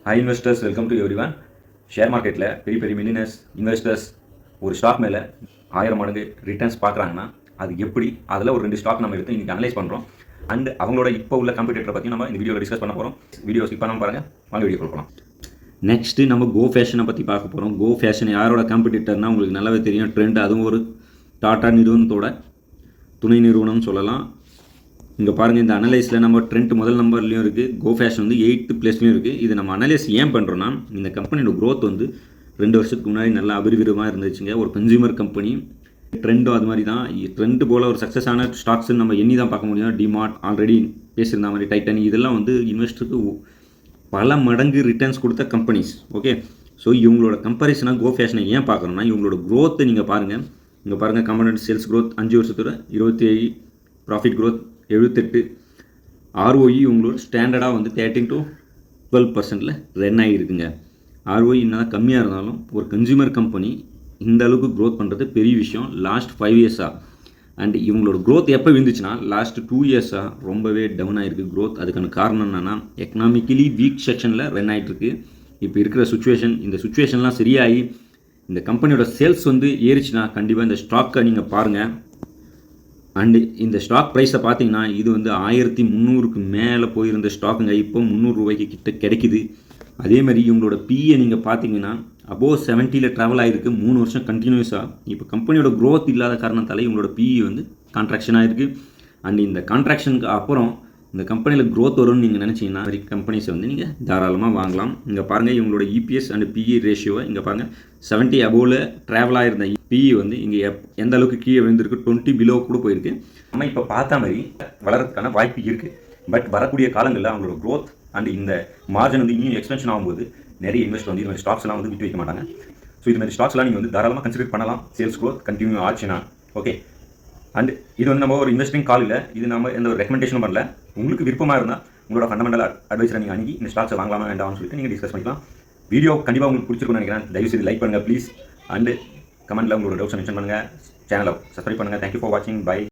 Hi investors, welcome to every one. Share மார்க்கெட்டில் பெரிய பெரிய மில்லியனர்ஸ் இன்வெஸ்டர்ஸ் ஒரு ஸ்டாக் மேலே 1000 மடங்கு ரிட்டர்ன்ஸ் பார்க்குறாங்கன்னா அது எப்படி? அதில் ஒரு 2 ஸ்டாக் நம்ம எடுத்து இன்றைக்கி அனலைஸ் பண்ணுறோம். அண்ட் அவங்களோட இப்போ உள்ள கம்பெடிட்டரை பற்றி நம்ம இந்த வீடியோவில் டிஸ்கஸ் பண்ண போகிறோம். வீடியோ ஸ்கிப் பண்ணாமல் பாருங்கள், வாங்க வீடியோ கொடுக்கலாம். நெக்ஸ்ட்டு நம்ம கோ ஃபேஷனை பற்றி பார்க்க போகிறோம். கோ ஃபேஷன் யாரோட காம்படிட்டர்னால் உங்களுக்கு நல்லாவே தெரியும். ட்ரெண்ட், அதுவும் ஒரு டாடா நிறுவனத்தோட துணை நிறுவனம்னு சொல்லலாம். இங்கே பாருங்கள், இந்த அனலைஸில் நம்ம ட்ரெண்ட் முதல் நம்பர்லேயும் இருக்குது, கோ ஃபேஷன் வந்து 8th பிளேஸ்லையும் இருக்குது. இது நம்ம அனலைஸ் ஏன் பண்ணுறோன்னா, இந்த கம்பெனியோட க்ரோத் வந்து 2 வருஷத்துக்கு முன்னாடி நல்லா அபரிவிதமாக இருந்துச்சுங்க. ஒரு கன்சியூமர் கம்பெனி. ட்ரெண்டும் அது மாதிரி தான். ட்ரெண்ட் போல் ஒரு சக்ஸஸான ஸ்டாக்ஸ்ன்னு நம்ம எண்ணி தான் பார்க்க முடியும். டிமார்ட், ஆல்ரெடி பேசியிருந்த மாதிரி டைட்டன், இதெல்லாம் வந்து இன்வெஸ்டருக்கு பல மடங்கு ரிட்டர்ன்ஸ் கொடுத்த கம்பெனிஸ். ஓகே, ஸோ இவங்களோட கம்பேரிசனாக கோ ஃபேஷனை ஏன் பார்க்குறோன்னா, இவங்களோட க்ரோத்தை நீங்கள் பாருங்கள். இங்கே பாருங்கள், கம்பெனியோட சேல்ஸ் க்ரோத் 5 வருஷத்தோட 27, ப்ராஃபிட் க்ரோத் 78, ROE உங்களோட ஸ்டாண்டர்டாக வந்து 13 to 12% ரன் ஆகிருக்குங்க. ROE என்னதான் கம்மியாக இருந்தாலும் ஒரு கன்சியூமர் கம்பெனி இந்த அளவுக்கு க்ரோத் பண்ணுறது பெரிய விஷயம். லாஸ்ட் 5 இயர்ஸாக அண்ட் இவங்களோட க்ரோத் எப்போ விழுந்துச்சுன்னா லாஸ்ட் 2 இயர்ஸாக ரொம்பவே டவுன் ஆகிருக்கு க்ரோத். அதுக்கான காரணம் என்னென்னா, எக்கனாமிக்கலி வீக் செக்ஷனில் ரன் ஆகிட்டுருக்கு இப்போ இருக்கிற சுச்சுவேஷன். இந்த சுச்சுவேஷன்லாம் சரியாகி இந்த கம்பெனியோட சேல்ஸ் வந்து ஏறிச்சுன்னா கண்டிப்பாக இந்த ஸ்டாக்கை நீங்கள் பாருங்கள். அண்டு இந்த ஸ்டாக் ப்ரைஸை பார்த்தீங்கன்னா, இது வந்து 1300க்கு மேலே போயிருந்த ஸ்டாக்குங்க. இப்போ 300 ரூபாய்க்கு கிட்ட கிடைக்குது. அதேமாதிரி இவங்களோட பிஏ நீங்கள் பார்த்தீங்கன்னா அபோவ் 70ல் ட்ராவல் ஆகிருக்கு 3 வருஷம் கண்டினியூஸாக. இப்போ கம்பெனியோட க்ரோத் இல்லாத காரணத்தால் இவங்களோட பிஇ வந்து கான்ட்ராக்ஷன் ஆகிருக்கு. அண்ட் இந்த கான்ட்ராக்ஷனுக்கு அப்புறம் இந்த கம்பெனியில் க்ரோத் வரும்னு நீங்கள் நினச்சிங்கன்னா கம்பெனிஸை வந்து நீங்கள் தாராளமாக வாங்கலாம். இங்கே பாருங்கள், இவங்களோட இபிஎஸ் அண்ட் பிஇ ரேஷியோவை இங்கே பாருங்கள். 70 அபோவில் ட்ராவல் ஆகிருந்த பிஇ வந்து இங்கே எந்த அளவுக்கு கீழே விழுந்திருக்கு, 20 பிலோ கூட போயிருக்கு. நம்ம இப்போ பார்த்த மாதிரி வளர்கிறதுக்கான வாய்ப்பு இருக்குது. பட் வரக்கூடிய காலங்களில் அவங்களோட க்ரோத் அண்ட் இந்த மார்ஜின் வந்து இன்னும் எக்ஸ்பென்ஷன் ஆகும்போது நிறைய இன்வெஸ்ட் வந்து இது மாதிரி ஸ்டாக்ஸ்லாம் வந்து விட்டு வைக்க மாட்டாங்க. ஸோ இது மாதிரி ஸ்டாக்ஸ்லாம் நீங்கள் வந்து தாராளமாக கன்சிடர் பண்ணலாம். சேல்ஸ் க்ரோத் கண்டினியூ ஆச்சுன்னா ஓகே. அண்ட் இது வந்து நம்ம ஒரு இன்வெஸ்டிங் கால் இல்லை, இது நம்ம எந்த ஒரு ரெக்கமெண்டேஷனும் பண்ணல. உங்களுக்கு விருப்பமாக இருந்தால் உங்களோட ஃபண்டமெண்டல் அட்வைஸரை நீங்கள் அணுகி இந்த ஸ்டாக்ஸை வாங்கலாமா வேண்டாம்னு சொல்லிட்டு நீங்கள் டிஸ்கஸ் பண்ணிக்கலாம். வீடியோ கண்டிப்பாக உங்களுக்கு பிடிச்சிருக்குன்னு நினைக்கிறேன். தயவுசெய்து லைக் பண்ணுங்கள் ப்ளீஸ். அண்டு கமெண்ட்டில் உங்களோட டவுட்ஸ் மென்ஷன் பண்ணுங்கள். சேனலை சப்ஸ்கிரைப் பண்ணுங்கள். தேங்க்யூ ஃபார் வாட்சிங். பை.